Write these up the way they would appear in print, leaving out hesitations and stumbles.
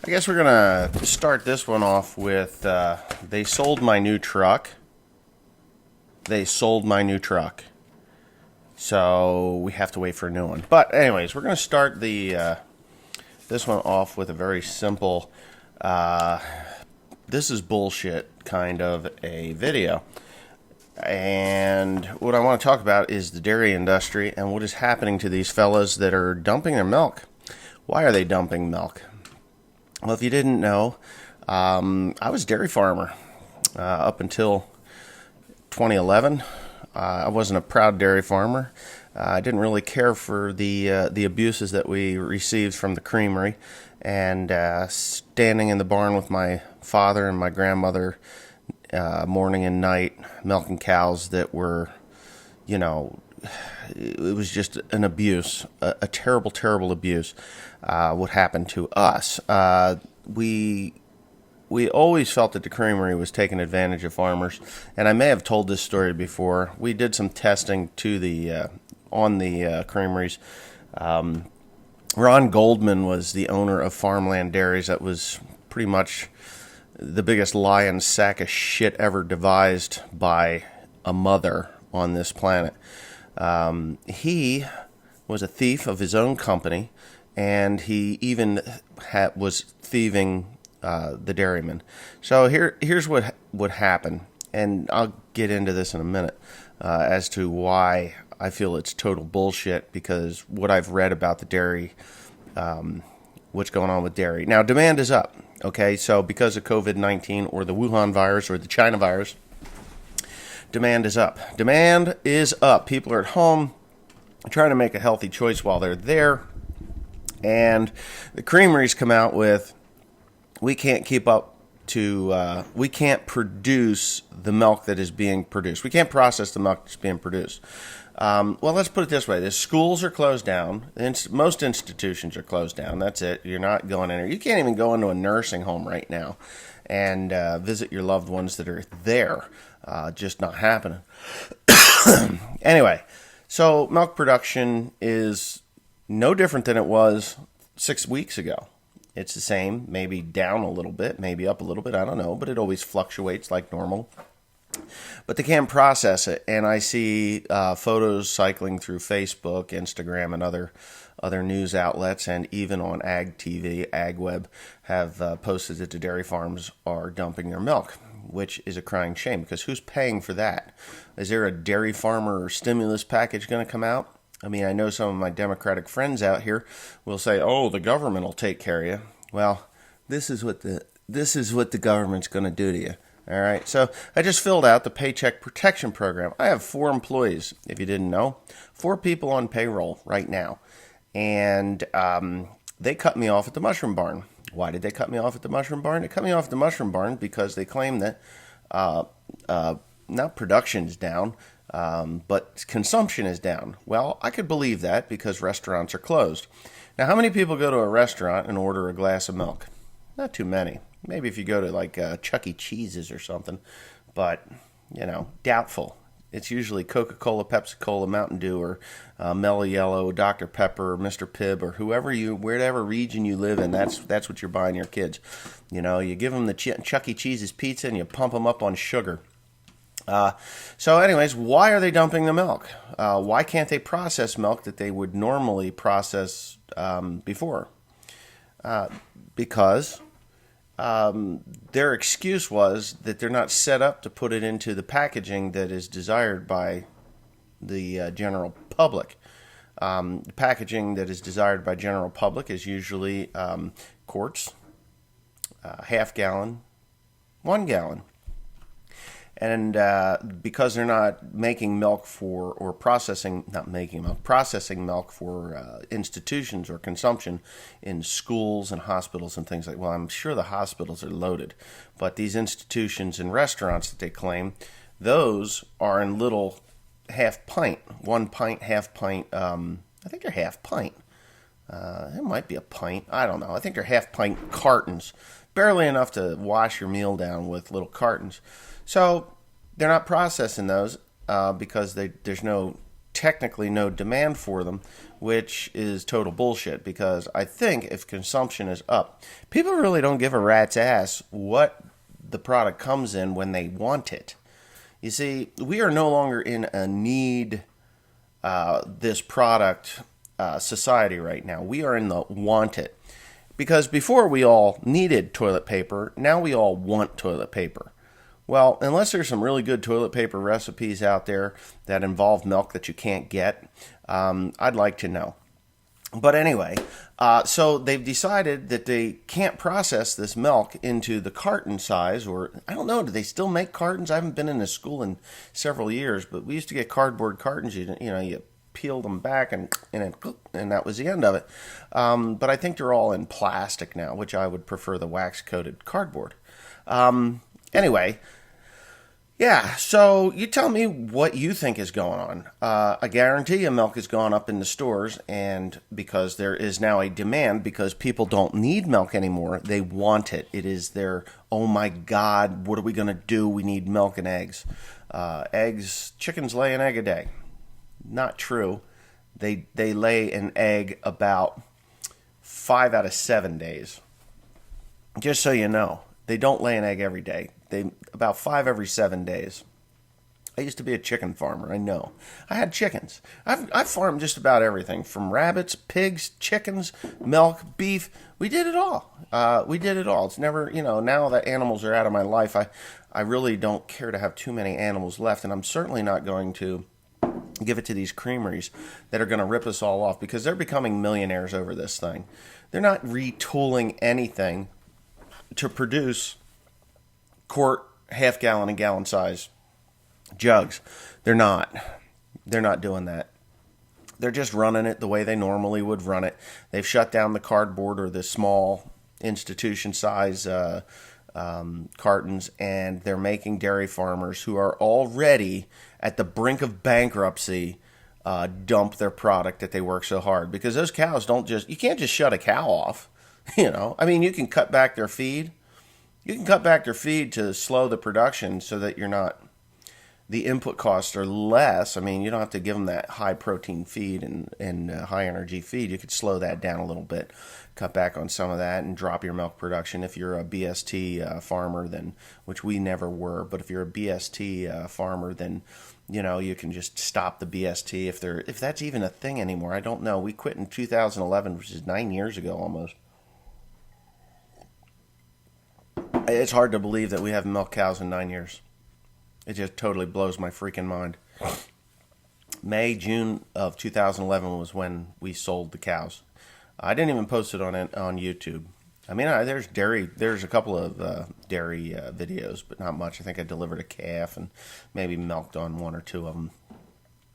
I guess we're going to start this one off with they sold my new truck. They sold my new truck. So we have to wait for a new one. But anyways, we're going to start this one off with a very simple this is bullshit kind of a video. And what I want to talk about is the dairy industry and what is happening to these fellas that are dumping their milk. Why are they dumping milk? Well, if you didn't know, I was a dairy farmer up until 2011. I wasn't a proud dairy farmer. I didn't really care for the abuses that we received from the creamery, and standing in the barn with my father and my grandmother morning and night, milking cows that were, it was just an abuse, a terrible, terrible abuse. What happened to us? We always felt that the creamery was taking advantage of farmers, and I may have told this story before. We did some testing on the creameries. Ron Goldman was the owner of Farmland Dairies. That was pretty much the biggest lion's sack of shit ever devised by a mother on this planet. He was a thief of his own company, and he even was thieving the dairymen. So here's what happened, and I'll get into this in a minute as to why I feel it's total bullshit, because what I've read about the dairy, what's going on with dairy. Now, demand is up, okay? So because of COVID-19 or the Wuhan virus or the China virus, demand is up. Demand is up. People are at home trying to make a healthy choice while they're there, and the creameries come out with, we can't keep up to, we can't produce the milk that is being produced. We can't process the milk that's being produced. Well, let's put it this way. The schools are closed down. Most institutions are closed down. That's it. You're not going in there. You can't even go into a nursing home right now and visit your loved ones that are there. Just not happening. Anyway, so milk production is no different than it was 6 weeks ago. It's the same, maybe down a little bit, maybe up a little bit, I don't know, but it always fluctuates like normal. But they can't process it, and I see photos cycling through Facebook, Instagram, and other news outlets, and even on Ag TV, Ag Web, have posted that the dairy farms are dumping their milk, which is a crying shame, because who's paying for that? Is there a dairy farmer stimulus package going to come out? I mean, I know some of my Democratic friends out here will say, "Oh, the government will take care of you." Well, this is what the government's going to do to you. All right. So I just filled out the Paycheck Protection Program. I have 4 employees, if you didn't know, 4 people on payroll right now, and they cut me off at the mushroom barn. Why did they cut me off at the mushroom barn? They cut me off at the mushroom barn because they claim that not production's down, but consumption is down. Well, I could believe that because restaurants are closed. Now, how many people go to a restaurant and order a glass of milk? Not too many. Maybe if you go to like Chuck E. Cheese's or something, but, doubtful. It's usually Coca-Cola, Pepsi-Cola, Mountain Dew, or Mellow Yellow, Dr. Pepper, or Mr. Pibb, or wherever region you live in, that's what you're buying your kids. You give them the Chuck E. Cheese's pizza and you pump them up on sugar. So anyways, why are they dumping the milk? Why can't they process milk that they would normally process before? Because their excuse was that they're not set up to put it into the packaging that is desired by the general public. The packaging that is desired by general public is usually quarts, half gallon, 1 gallon. And because they're not making milk processing milk for institutions or consumption in schools and hospitals and things like, well, I'm sure the hospitals are loaded, but these institutions and restaurants that they claim, those are in little half pint, 1 pint, half pint, I think they're half pint. It might be a pint, I don't know. I think they're half pint cartons, barely enough to wash your meal down with, little cartons. So they're not processing those because there's no technically no demand for them, which is total bullshit, because I think if consumption is up, people really don't give a rat's ass what the product comes in when they want it. You see, we are no longer in a need this product society right now. We are in the want it. Because before we all needed toilet paper, now we all want toilet paper. Well, unless there's some really good toilet paper recipes out there that involve milk that you can't get, I'd like to know. But anyway, so they've decided that they can't process this milk into the carton size, or I don't know, do they still make cartons? I haven't been in a school in several years, but we used to get cardboard cartons. You peeled them back and that was the end of it. But I think they're all in plastic now, which I would prefer the wax-coated cardboard. Anyway, yeah, so you tell me what you think is going on. I guarantee you milk has gone up in the stores, and because there is now a demand, because people don't need milk anymore, they want it. It is their, oh my God, what are we going to do? We need milk and eggs. Chickens lay an egg a day. Not true. They lay an egg about 5 out of 7 days. Just so you know, they don't lay an egg every day. They about 5 every 7 days. I used to be a chicken farmer. I know. I had chickens. I farmed just about everything from rabbits, pigs, chickens, milk, beef. We did it all. It's never, now that animals are out of my life, I really don't care to have too many animals left, and I'm certainly not going to give it to these creameries that are going to rip us all off, because they're becoming millionaires over this thing. They're not retooling anything to produce quart, half-gallon, and gallon size jugs. They're not doing that. They're just running it the way they normally would run it. They've shut down the cardboard or the small institution size cartons, and they're making dairy farmers who are already at the brink of bankruptcy dump their product that they work so hard, because those cows you can't just shut a cow off. I mean, you can cut back their feed. You can cut back their feed to slow the production so that the input costs are less. I mean, you don't have to give them that high protein feed and high energy feed. You could slow that down a little bit, cut back on some of that, and drop your milk production. If you're a BST farmer, then, which we never were, but if you're a BST farmer, then you can just stop the BST if that's even a thing anymore. I don't know. We quit in 2011, which is 9 years ago almost. It's hard to believe that we haven't milked cows in 9 years. It just totally blows my freaking mind. June of 2011 was when we sold the cows. I didn't even post it on YouTube. I mean, there's a couple of dairy videos, but not much. I think I delivered a calf and maybe milked on 1 or 2 of them.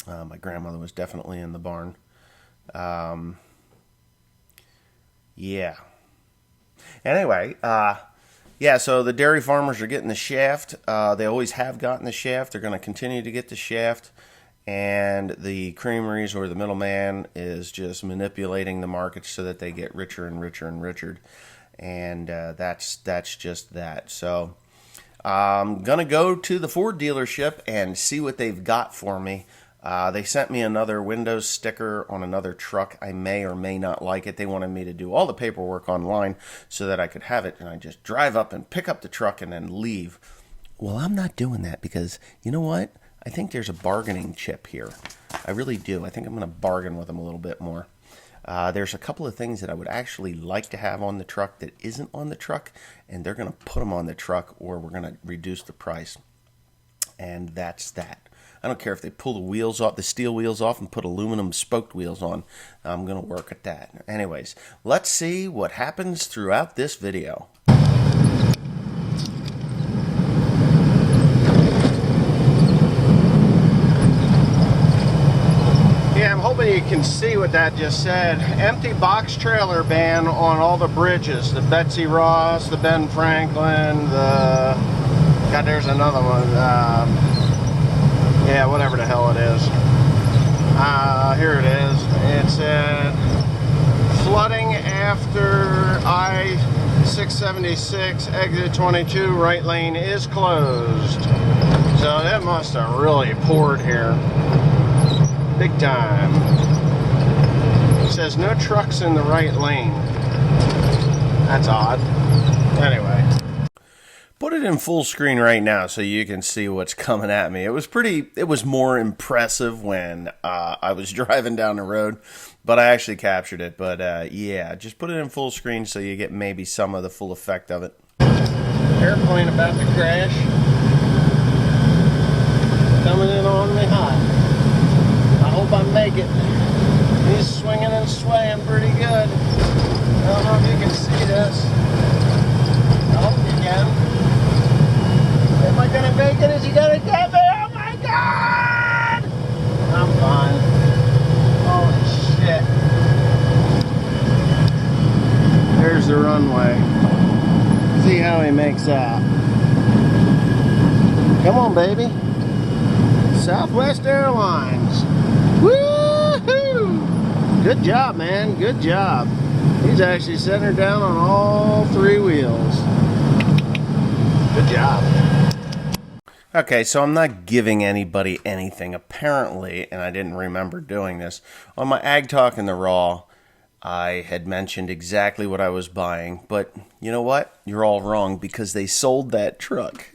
My grandmother was definitely in the barn. Yeah. Anyway, yeah, so the dairy farmers are getting the shaft. They always have gotten the shaft. They're going to continue to get the shaft. And the creameries or the middleman is just manipulating the market so that they get richer and richer and richer. And that's just that. So I'm going to go to the Ford dealership and see what they've got for me. They sent me another Windows sticker on another truck. I may or may not like it. They wanted me to do all the paperwork online so that I could have it, and I just drive up and pick up the truck and then leave. Well, I'm not doing that because, you know what? I think there's a bargaining chip here. I really do. I think I'm going to bargain with them a little bit more. There's a couple of things that I would actually like to have on the truck that isn't on the truck, and they're going to put them on the truck, or we're going to reduce the price. And that's that. I don't care if they pull the wheels off, the steel wheels off, and put aluminum spoked wheels on. I'm going to work at that. Anyways, let's see what happens throughout this video. Yeah, I'm hoping you can see what that just said. Empty box trailer ban on all the bridges. The Betsy Ross, the Ben Franklin, God, there's another one. Yeah, whatever the hell it is. Here it is. It said, flooding after I-676, exit 22, right lane is closed. So that must have really poured here. Big time. It says no trucks in the right lane. That's odd. Anyway. Put it in full screen right now so you can see what's coming at me. It was more impressive when I was driving down the road, but I actually captured it. But yeah, just put it in full screen so you get maybe some of the full effect of it. Airplane about to crash. Coming in on me hot. I hope I make it. He's swinging and swaying pretty good. I don't know if you can see this. I hope you can. Am I gonna make it? Is he gonna get me? Oh my god! I'm fine. Holy shit. There's the runway. See how he makes out. Come on, baby. Southwest Airlines. Woohoo! Good job, man. Good job. He's actually centered down on all three wheels. Good job. Okay, so I'm not giving anybody anything, apparently, and I didn't remember doing this. On my Ag Talk in the Raw, I had mentioned exactly what I was buying, but you know what? You're all wrong, because they sold that truck.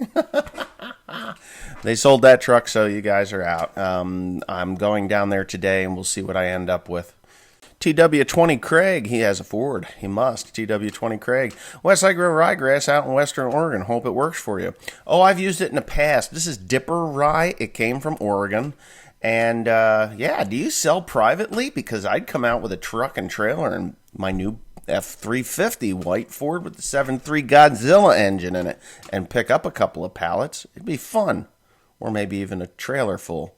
They sold that truck, so you guys are out. I'm going down there today, and we'll see what I end up with. TW20 Craig, he has a Ford. He must. TW20 Craig. Westside Grow Ryegrass out in Western Oregon. Hope it works for you. Oh, I've used it in the past. This is Dipper Rye. It came from Oregon. And, yeah, do you sell privately? Because I'd come out with a truck and trailer and my new F350 white Ford with the 7.3 Godzilla engine in it and pick up a couple of pallets. It'd be fun. Or maybe even a trailer full.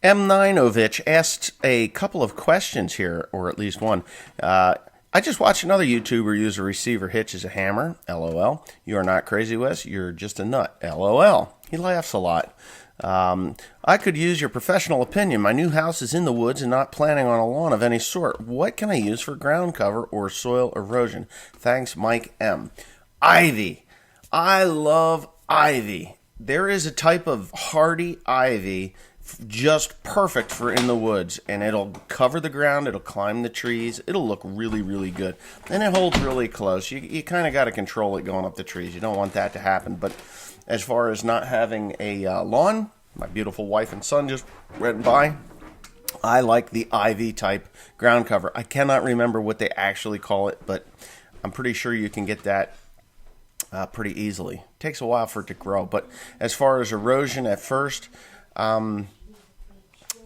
M9ovich asked a couple of questions here, or at least one. I just watched another YouTuber use a receiver hitch as a hammer. LOL. You are not crazy, Wes. You're just a nut. LOL. He laughs a lot. I could use your professional opinion. My new house is in the woods and not planning on a lawn of any sort. What can I use for ground cover or soil erosion? Thanks, Mike M. Ivy. I love ivy. There is a type of hardy ivy just perfect for in the woods, and it'll cover the ground, it'll climb the trees, it'll look really, really good, and it holds really close. You kind of got to control it going up the trees. You don't want that to happen. But as far as not having a lawn, my beautiful wife and son just went by. I like the ivy type ground cover. I cannot remember what they actually call it, but I'm pretty sure you can get that pretty easily. It takes a while for it to grow, but as far as erosion at first,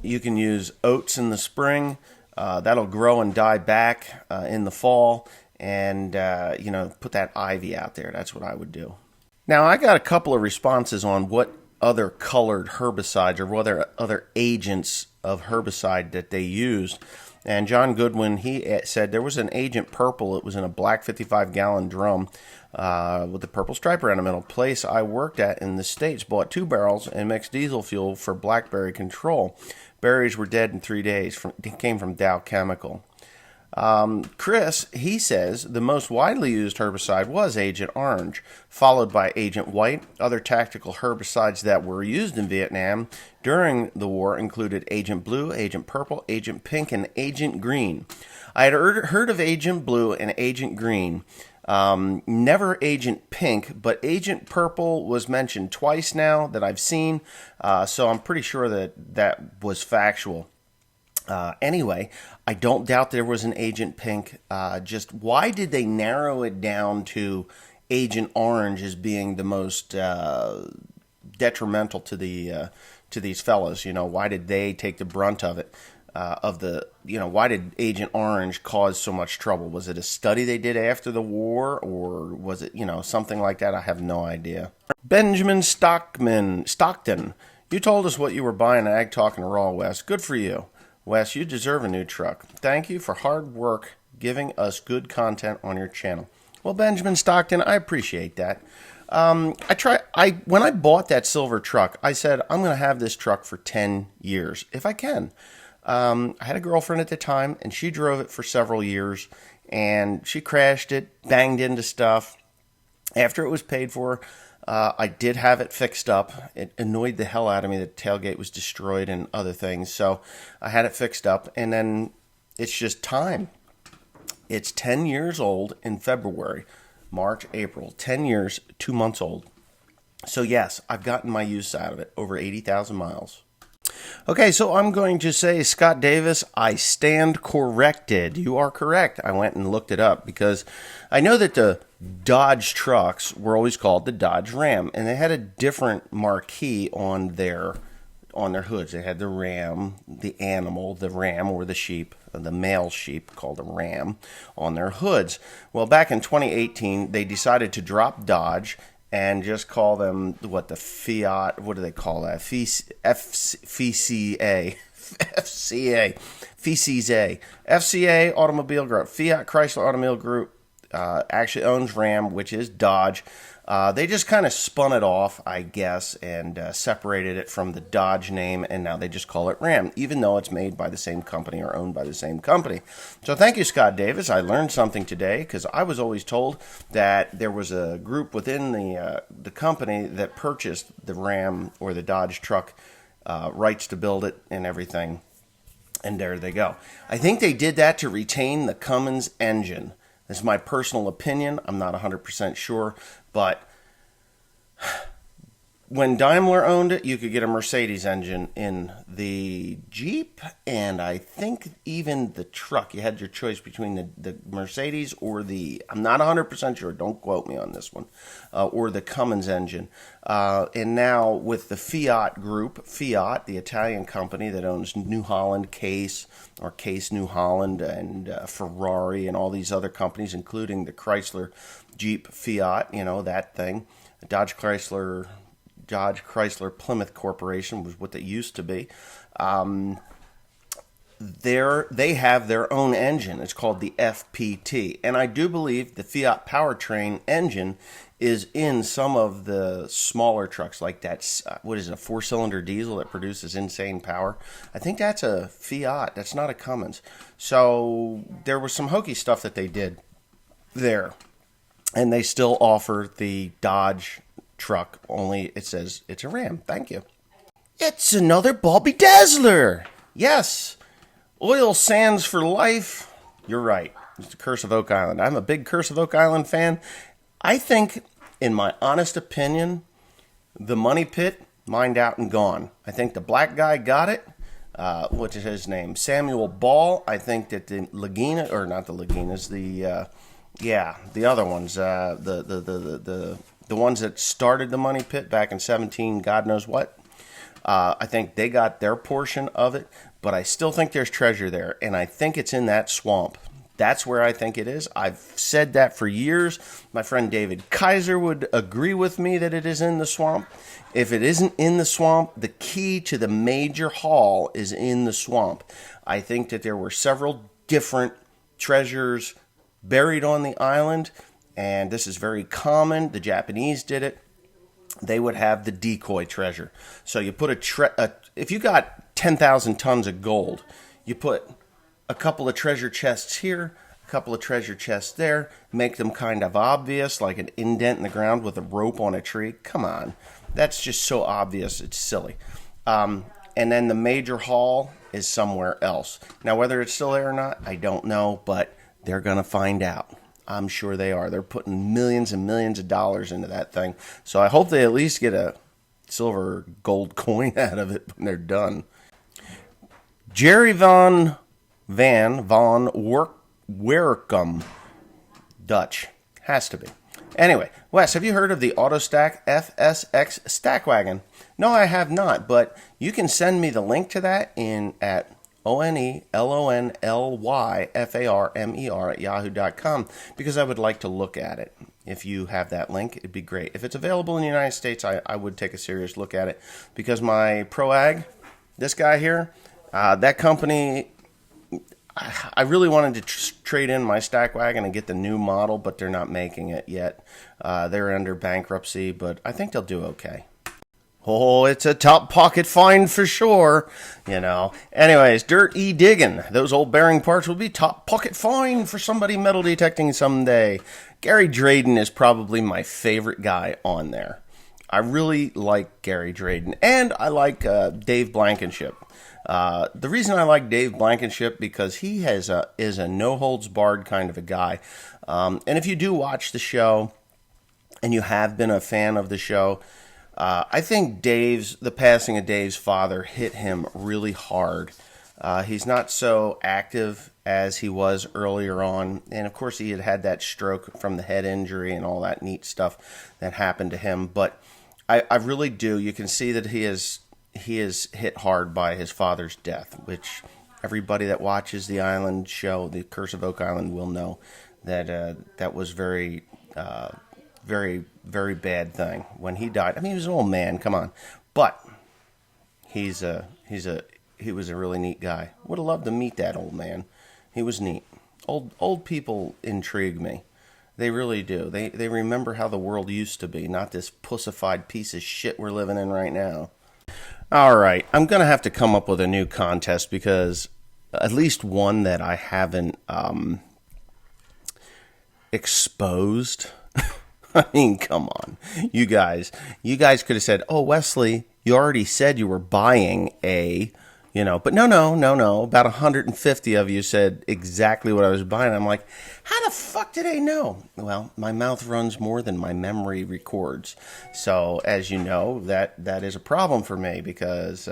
you can use oats in the spring. That'll grow and die back in the fall. And, put that ivy out there. That's what I would do. Now, I got a couple of responses on what other colored herbicides or what other agents of herbicide that they used. And John Goodwin, he said there was an Agent Purple. It was in a black 55-gallon drum with the purple stripe around the middle. Place I worked at in the States bought 2 barrels and mixed diesel fuel for blackberry control. Berries were dead in 3 days. Came from Dow Chemical. Chris, he says the most widely used herbicide was Agent Orange, followed by Agent White. Other tactical herbicides that were used in Vietnam during the war included Agent Blue, Agent Purple, Agent Pink, and Agent Green. I had heard of Agent Blue and Agent Green. Never Agent Pink, but Agent Purple was mentioned twice now that I've seen, so I'm pretty sure that was factual. Anyway, I don't doubt there was an Agent Pink. Just why did they narrow it down to Agent Orange as being the most detrimental to these fellas? Why did they take the brunt of it? Why did Agent Orange cause so much trouble? Was it a study they did after the war, or was it, something like that? I have no idea. Benjamin Stockton, you told us what you were buying at Ag Talk and Raw, Wes. Good for you. Wes, you deserve a new truck. Thank you for hard work giving us good content on your channel. Well, Benjamin Stockton, I appreciate that. When I bought that silver truck, I said, I'm going to have this truck for 10 years, if I can. I had a girlfriend at the time, and she drove it for several years, and she crashed it, banged into stuff. After it was paid for, I did have it fixed up. It annoyed the hell out of me that the tailgate was destroyed and other things. So I had it fixed up, and then it's just time. It's 10 years old in February, March, April. 10 years, 2 months old. So yes, I've gotten my use out of it, over 80,000 miles. Okay, so I'm going to say, Scott Davis, I stand corrected. You are correct. I went and looked it up because I know that the Dodge trucks were always called the Dodge Ram, and they had a different marquee on their hoods. They had the ram, the animal, the ram or the sheep, the male sheep called a ram, on their hoods. Well, back in 2018, they decided to drop Dodge and just call them, the Fiat, what do they call that? FCA Automobile Group. Fiat Chrysler Automobile Group actually owns Ram, which is Dodge. They just kind of spun it off, I guess, and separated it from the Dodge name, and now they just call it Ram, even though it's made by the same company or owned by the same company. So thank you, Scott Davis. I learned something today because I was always told that there was a group within the company that purchased the Ram or the Dodge truck rights to build it and everything, and there they go. I think they did that to retain the Cummins engine. This is my personal opinion. I'm not 100% sure, but when Daimler owned it, you could get a Mercedes engine in the Jeep, and I think even the truck. You had your choice between the Mercedes or I'm not 100% sure, don't quote me on this one, or the Cummins engine. And now with the Fiat Group, Fiat, the Italian company that owns New Holland, Case New Holland, and Ferrari, and all these other companies, including the Chrysler Jeep Fiat, that thing, Dodge Chrysler Plymouth Corporation was what they used to be. They have their own engine. It's called the FPT. And I do believe the Fiat powertrain engine is in some of the smaller trucks, like that, a 4-cylinder diesel that produces insane power. I think that's a Fiat. That's not a Cummins. So there was some hokey stuff that they did there. And they still offer the Dodge truck, only it says it's a Ram. Thank you. It's another Bobby Dazzler. Yes. Oil sands for life. You're right. It's the Curse of Oak Island. I'm a big Curse of Oak Island fan. I think, in my honest opinion, the money pit, mined out and gone. I think the black guy got it. What is his name? Samuel Ball. I think that the Laguna, or not the Lagunas, the other ones, the ones that started the money pit back in 17, God knows what. I think they got their portion of it, but I still think there's treasure there, and I think it's in that swamp. That's where I think it is. I've said that for years. My friend David Kaiser would agree with me that it is in the swamp. If it isn't in the swamp, the key to the major haul is in the swamp. I think that there were several different treasures buried on the island, and this is very common. The Japanese did it. They would have the decoy treasure. So you put if you got 10,000 tons of gold, you put a couple of treasure chests here, a couple of treasure chests there, make them kind of obvious, like an indent in the ground with a rope on a tree. Come on. That's just so obvious, it's silly. And then the major haul is somewhere else. Now, whether it's still there or not, I don't know, but they're going to find out. I'm sure they are. They're putting millions and millions of dollars into that thing. So I hope they at least get a silver gold coin out of it when they're done. Jerry von Werkum. Dutch. Has to be. Anyway, Wes, have you heard of the AutoStack FSX Stack Wagon? No, I have not, but you can send me the link to that at ONELONLYFARMER@yahoo.com because I would like to look at it. If you have that link, it'd be great. If it's available in the United States, I would take a serious look at it because my ProAg, this guy here, that company, I really wanted to trade in my Stack Wagon and get the new model, but they're not making it yet. They're under bankruptcy, but I think they'll do okay. Oh, it's a top pocket find for sure, Anyways, dirt digging. Those old bearing parts will be top pocket find for somebody metal detecting someday. Gary Drayden is probably my favorite guy on there. I really like Gary Drayden, and I like Dave Blankenship. The reason I like Dave Blankenship because he is a no holds barred kind of a guy. And if you do watch the show, and you have been a fan of the show, I think the passing of Dave's father hit him really hard. He's not so active as he was earlier on. And of course, he had that stroke from the head injury and all that neat stuff that happened to him. But I really do. You can see that he is hit hard by his father's death, which everybody that watches the Island show, The Curse of Oak Island, will know that that was very, very bad thing when he died. I mean, he was an old man. Come on, but he was a really neat guy. Would have loved to meet that old man. He was neat. Old people intrigue me. They really do. They remember how the world used to be, not this pussified piece of shit we're living in right now. All right, I'm going to have to come up with a new contest because at least one that I haven't exposed. I mean, come on. You guys could have said, "Oh, Wesley, you already said you were buying a..." But no. About 150 of you said exactly what I was buying. I'm like, how the fuck did I know? Well, my mouth runs more than my memory records. So, as you know, that is a problem for me because,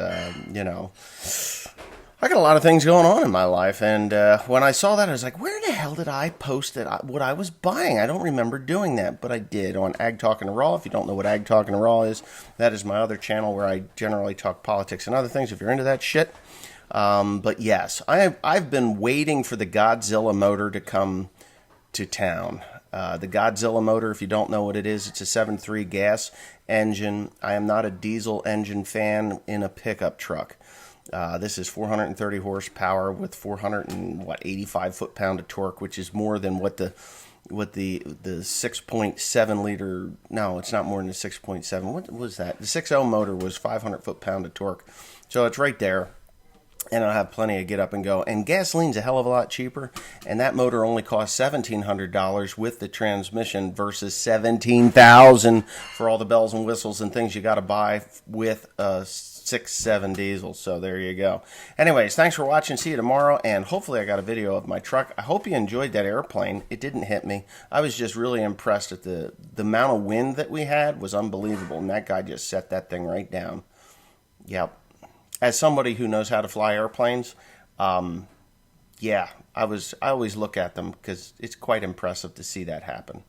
I got a lot of things going on in my life. And when I saw that, I was like, where the hell did I post what I was buying? I don't remember doing that, but I did on Ag Talking Raw. If you don't know what Ag Talking Raw is, that is my other channel where I generally talk politics and other things if you're into that shit. But yes, I've been waiting for the Godzilla motor to come to town. The Godzilla motor, if you don't know what it is, it's a 7.3 gas engine. I am not a diesel engine fan in a pickup truck. This is 430 horsepower with 485 foot-pound of torque, which is more than what the 6.7 liter. No, it's not more than the 6.7. What was that? The 6.0 motor was 500 foot-pound of torque, so it's right there. And I'll have plenty of get up and go. And gasoline's a hell of a lot cheaper. And that motor only costs $1,700 with the transmission versus $17,000 for all the bells and whistles and things you got to buy with a 6.7 diesel. So there you go. Anyways, thanks for watching. See you tomorrow. And hopefully I got a video of my truck. I hope you enjoyed that airplane. It didn't hit me. I was just really impressed at the amount of wind that we had was unbelievable. And that guy just set that thing right down. Yep. As somebody who knows how to fly airplanes, yeah, I always look at them because it's quite impressive to see that happen.